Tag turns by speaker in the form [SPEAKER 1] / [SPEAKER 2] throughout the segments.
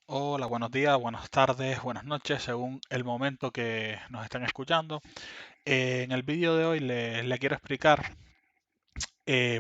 [SPEAKER 1] Hola, buenos días, buenas tardes, buenas noches, según el momento que nos estén escuchando. En el vídeo de hoy le quiero explicar,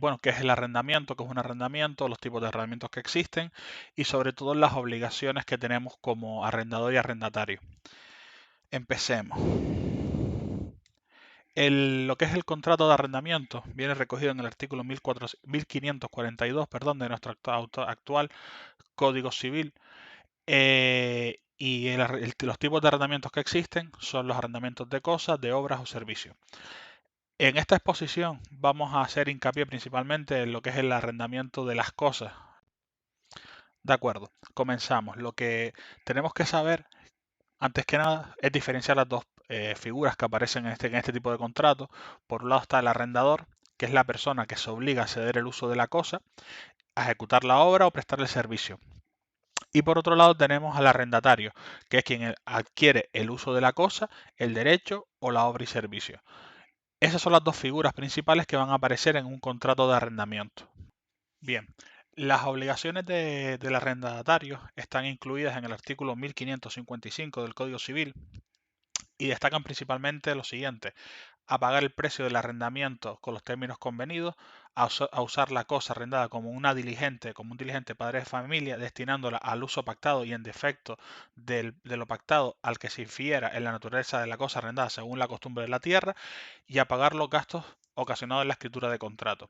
[SPEAKER 1] bueno, qué es el arrendamiento, qué es un arrendamiento, los tipos de arrendamientos que existen y sobre todo las obligaciones que tenemos como arrendador y arrendatario. Empecemos. Lo que es el contrato de arrendamiento viene recogido en el artículo 1542, perdón, de nuestro actual Código Civil. Los tipos de arrendamientos que existen son los arrendamientos de cosas, de obras o servicios. En esta exposición vamos a hacer hincapié principalmente en lo que es el arrendamiento de las cosas. De acuerdo, comenzamos. Lo que tenemos que saber, antes que nada, es diferenciar las dos figuras que aparecen en este tipo de contrato. Por un lado está el arrendador, que es la persona que se obliga a ceder el uso de la cosa, a ejecutar la obra o prestar el servicio. Y por otro lado tenemos al arrendatario, que es quien adquiere el uso de la cosa, el derecho o la obra y servicio. Esas son las dos figuras principales que van a aparecer en un contrato de arrendamiento. Bien, las obligaciones del arrendatario están incluidas en el artículo 1555 del Código Civil y destacan principalmente lo siguiente: a pagar el precio del arrendamiento con los términos convenidos, a usar la cosa arrendada como como un diligente padre de familia, destinándola al uso pactado y en defecto de lo pactado al que se infiera en la naturaleza de la cosa arrendada según la costumbre de la tierra, y a pagar los gastos ocasionados en la escritura de contrato.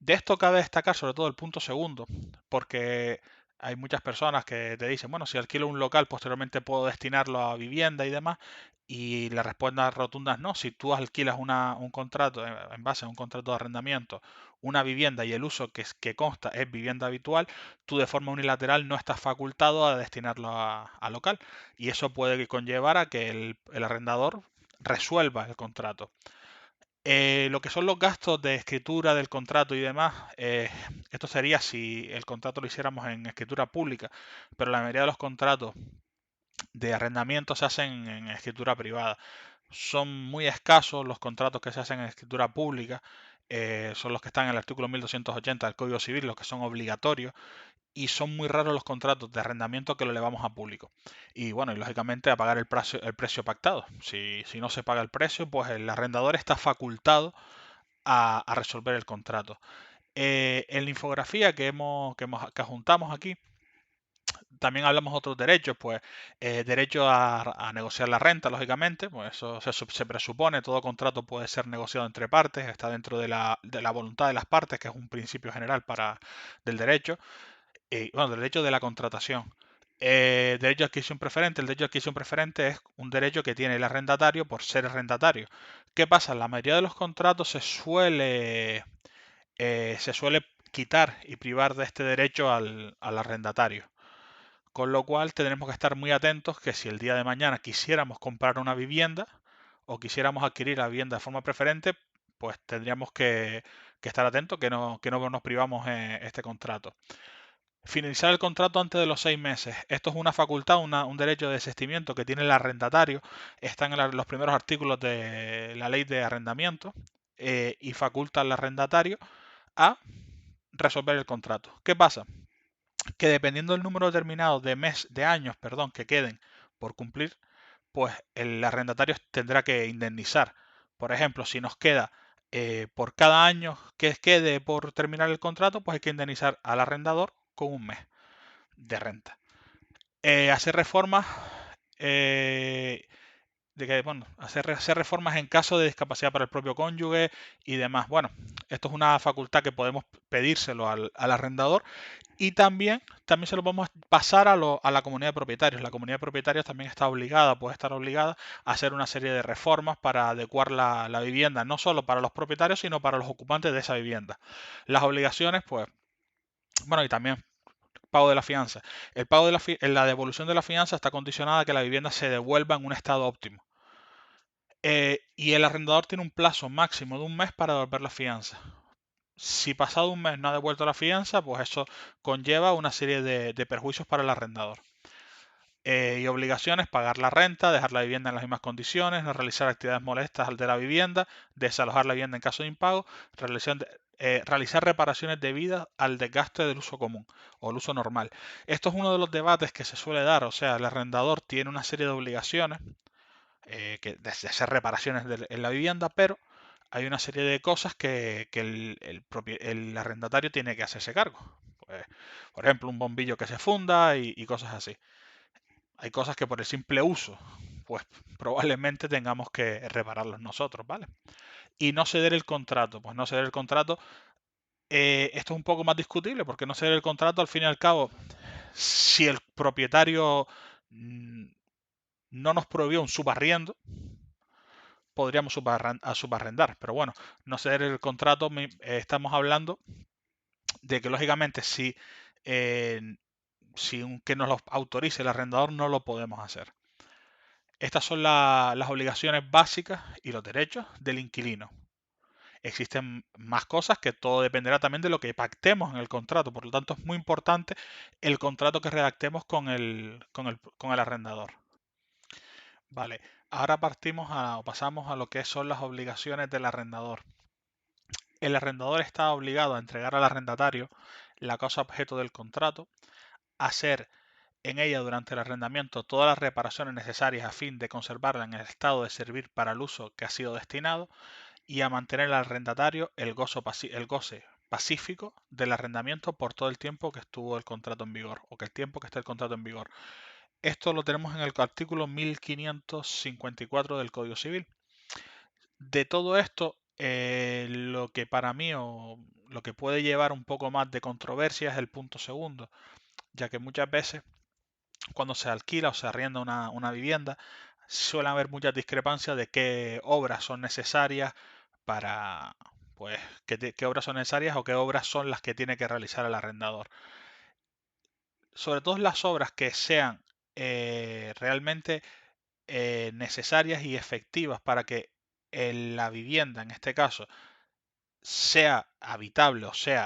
[SPEAKER 1] De esto cabe destacar sobre todo el punto segundo, porque hay muchas personas que te dicen, bueno, si alquilo un local, posteriormente puedo destinarlo a vivienda y demás, y la respuesta rotunda es no. Si tú alquilas un contrato en base a un contrato de arrendamiento, una vivienda y el uso que consta es vivienda habitual, tú de forma unilateral no estás facultado a destinarlo a local, y eso puede conllevar a que el arrendador resuelva el contrato. Lo que son los gastos de escritura del contrato y demás, esto sería si el contrato lo hiciéramos en escritura pública, pero la mayoría de los contratos de arrendamiento se hacen en escritura privada. Son muy escasos los contratos que se hacen en escritura pública, son los que están en el artículo 1280 del Código Civil, los que son obligatorios, y son muy raros los contratos de arrendamiento que lo elevamos a público. Y bueno, y lógicamente a pagar el precio pactado. Si no se paga el precio, pues el arrendador está facultado a resolver el contrato. En la infografía que juntamos aquí, también hablamos de otros derechos, pues derecho a negociar la renta, lógicamente, pues eso se presupone, todo contrato puede ser negociado entre partes, está dentro de la voluntad de las partes, que es un principio general del derecho, bueno, del derecho de la contratación. Derecho de adquisición preferente. El derecho de adquisición preferente es un derecho que tiene el arrendatario por ser arrendatario. ¿Qué pasa? En la mayoría de los contratos se suele quitar y privar de este derecho al arrendatario. Con lo cual tendremos que estar muy atentos que si el día de mañana quisiéramos comprar una vivienda o quisiéramos adquirir la vivienda de forma preferente, pues tendríamos que estar atentos que no nos privamos este contrato. Finalizar el contrato antes de los 6 meses. Esto es una facultad, un derecho de desistimiento que tiene el arrendatario. Están en los primeros artículos de la ley de arrendamiento, y faculta al arrendatario a resolver el contrato. ¿Qué pasa? Que dependiendo del número determinado de años, perdón, que queden por cumplir, pues el arrendatario tendrá que indemnizar. Por ejemplo, si nos queda por cada año que quede por terminar el contrato, pues hay que indemnizar al arrendador con un mes de renta. Hacer reformas, eh, bueno, hacer reformas en caso de discapacidad para el propio cónyuge y demás. Bueno, esto es una facultad que podemos pedírselo al arrendador, y también se lo podemos pasar a la comunidad de propietarios. La comunidad de propietarios también puede estar obligada a hacer una serie de reformas para adecuar la vivienda, no solo para los propietarios, sino para los ocupantes de esa vivienda. Las obligaciones, pues, bueno, y también pago de la fianza. La devolución de la fianza está condicionada a que la vivienda se devuelva en un estado óptimo. Y el arrendador tiene un plazo máximo de un mes para devolver la fianza. Si pasado un mes no ha devuelto la fianza, pues eso conlleva una serie de perjuicios para el arrendador. Y obligaciones: pagar la renta, dejar la vivienda en las mismas condiciones, no realizar actividades molestas de la vivienda, desalojar la vivienda en caso de impago, realizar reparaciones debidas al desgaste del uso común o el uso normal. Esto es uno de los debates que se suele dar, o sea, el arrendador tiene una serie de obligaciones de hacer reparaciones en la vivienda, pero hay una serie de cosas que el arrendatario tiene que hacerse cargo. Pues, por ejemplo, un bombillo que se funda y cosas así. Hay cosas que por el simple uso, pues probablemente tengamos que repararlos nosotros, ¿vale? Y no ceder el contrato, pues no ceder el contrato, esto es un poco más discutible, porque no ceder el contrato, al fin y al cabo, si el propietario no nos prohibió un subarriendo, podríamos subarrendar, pero bueno, no ceder el contrato, estamos hablando de que lógicamente eh, si que nos lo autorice el arrendador no lo podemos hacer. Estas son las obligaciones básicas y los derechos del inquilino. Existen más cosas que todo dependerá también de lo que pactemos en el contrato. Por lo tanto, es muy importante el contrato que redactemos con el arrendador. Vale, ahora pasamos a lo que son las obligaciones del arrendador. El arrendador está obligado a entregar al arrendatario la cosa objeto del contrato, hacer en ella durante el arrendamiento todas las reparaciones necesarias a fin de conservarla en el estado de servir para el uso que ha sido destinado y a mantener al arrendatario el goce pacífico del arrendamiento por todo el tiempo que estuvo el contrato en vigor o que el tiempo que esté el contrato en vigor. Esto lo tenemos en el artículo 1554 del Código Civil. De todo esto, lo que para mí o lo que puede llevar un poco más de controversia es el punto segundo, ya que muchas veces cuando se alquila o se arrienda una vivienda, suele haber muchas discrepancias de qué obras son necesarias para, pues, qué obras son necesarias o qué obras son las que tiene que realizar el arrendador. Sobre todo las obras que sean realmente necesarias y efectivas para que la vivienda, en este caso, sea habitable o se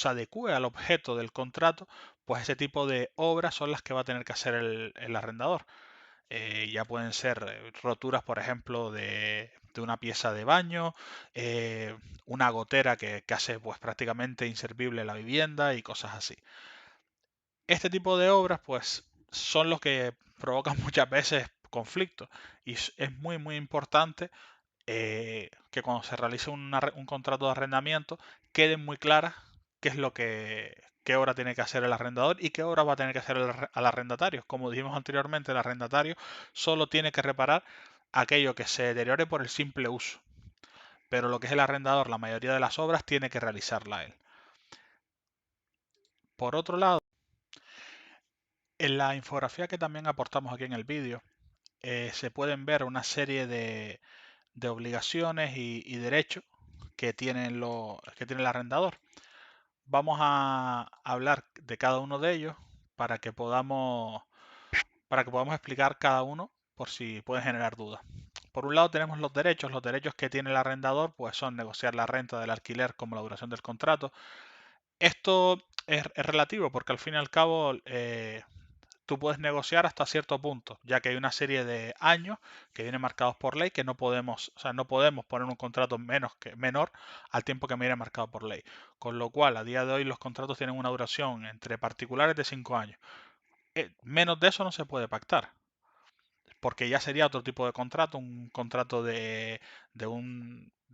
[SPEAKER 1] adecue al objeto del contrato, pues ese tipo de obras son las que va a tener que hacer el arrendador. Ya pueden ser roturas, por ejemplo, de una pieza de baño, una gotera que hace pues prácticamente inservible la vivienda y cosas así. Este tipo de obras pues son los que provocan muchas veces conflictos y es muy muy importante que cuando se realice un contrato de arrendamiento queden muy claras qué es qué obra tiene que hacer el arrendador y qué obra va a tener que hacer al arrendatario. Como dijimos anteriormente, el arrendatario solo tiene que reparar aquello que se deteriore por el simple uso. Pero lo que es el arrendador, la mayoría de las obras tiene que realizarla él. Por otro lado, en la infografía que también aportamos aquí en el vídeo, se pueden ver una serie de obligaciones y derechos que que tiene el arrendador. Vamos a hablar de cada uno de ellos para que podamos explicar cada uno por si puede generar dudas. Por un lado tenemos los derechos que tiene el arrendador pues son negociar la renta del alquiler como la duración del contrato. Esto es relativo porque al fin y al cabo tú puedes negociar hasta cierto punto, ya que hay una serie de años que vienen marcados por ley que no podemos, o sea, no podemos poner un contrato menor al tiempo que viene marcado por ley. Con lo cual, a día de hoy los contratos tienen una duración entre particulares de 5 años. Menos de eso no se puede pactar, porque ya sería otro tipo de contrato, un contrato de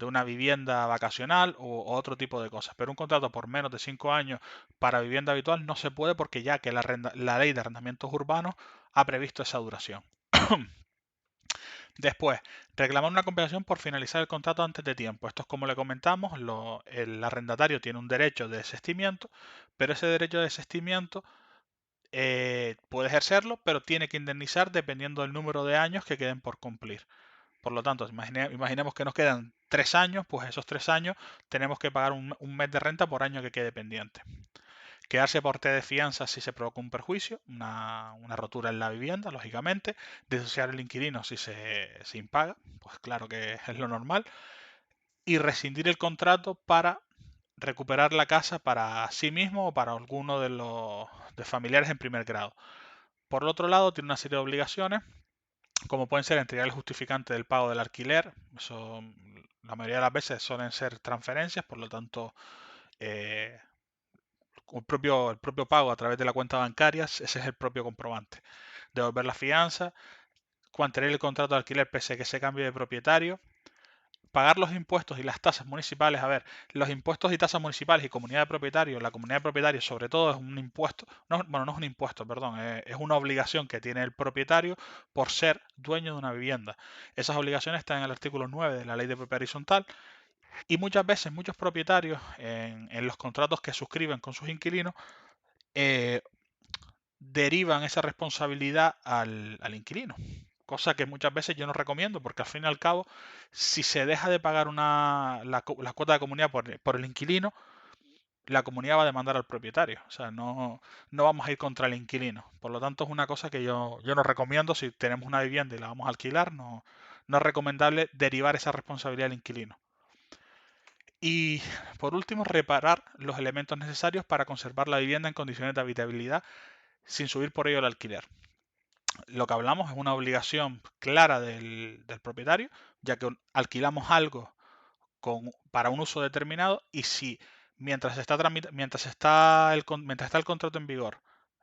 [SPEAKER 1] una vivienda vacacional o otro tipo de cosas. Pero un contrato por menos de 5 años para vivienda habitual no se puede porque ya que la ley de arrendamientos urbanos ha previsto esa duración. Después, reclamar una compensación por finalizar el contrato antes de tiempo. Esto es como le comentamos, el arrendatario tiene un derecho de desistimiento, pero ese derecho de desistimiento puede ejercerlo, pero tiene que indemnizar dependiendo del número de años que queden por cumplir. Por lo tanto, imaginemos que nos quedan 3 años, pues esos 3 años tenemos que pagar un mes de renta por año que quede pendiente. Quedarse por té de fianza si se provoca un perjuicio, una rotura en la vivienda, lógicamente. Desahuciar el inquilino si se impaga, pues claro que es lo normal. Y rescindir el contrato para recuperar la casa para sí mismo o para alguno de los familiares en primer grado. Por el otro lado, tiene una serie de obligaciones como pueden ser entregar el justificante del pago del alquiler. Eso, la mayoría de las veces suelen ser transferencias, por lo tanto, eh, el propio pago a través de la cuenta bancaria, ese es el propio comprobante. Devolver la fianza, mantener el contrato de alquiler pese a que se cambie de propietario, pagar los impuestos y las tasas municipales. A ver, los impuestos y tasas municipales y comunidad de propietarios, la comunidad de propietarios sobre todo es un impuesto, no, bueno, no es un impuesto, perdón, es una obligación que tiene el propietario por ser dueño de una vivienda. Esas obligaciones están en el artículo 9 de la ley de propiedad horizontal y muchas veces muchos propietarios en los contratos que suscriben con sus inquilinos eh, derivan esa responsabilidad al inquilino. Cosa que muchas veces yo no recomiendo, porque al fin y al cabo, si se deja de pagar la cuota de comunidad por el inquilino, la comunidad va a demandar al propietario. O sea, no vamos a ir contra el inquilino. Por lo tanto, es una cosa que yo no recomiendo. Si tenemos una vivienda y la vamos a alquilar, no es recomendable derivar esa responsabilidad al inquilino. Y por último, reparar los elementos necesarios para conservar la vivienda en condiciones de habitabilidad sin subir por ello el alquiler. Lo que hablamos es una obligación clara del propietario, ya que alquilamos algo para un uso determinado y si mientras está el contrato en vigor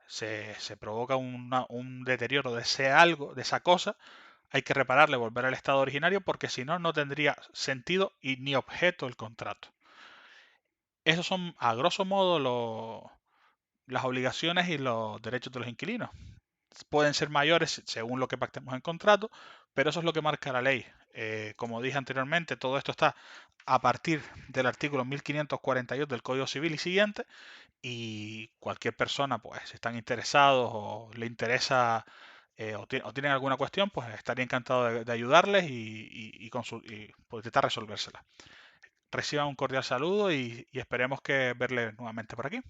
[SPEAKER 1] se provoca un deterioro de ese algo, de esa cosa, hay que repararle, volver al estado originario, porque si no, no tendría sentido y ni objeto el contrato. Esos son, a grosso modo, las obligaciones y los derechos de los inquilinos. Pueden ser mayores según lo que pactemos en contrato, pero eso es lo que marca la ley. Como dije anteriormente, todo esto está a partir del artículo 1542 del Código Civil y siguiente, y cualquier persona, pues, si están interesados o le interesa o tienen alguna cuestión, pues estaría encantado de ayudarles y pues, intentar resolvérsela. Reciban un cordial saludo y esperemos que verles nuevamente por aquí.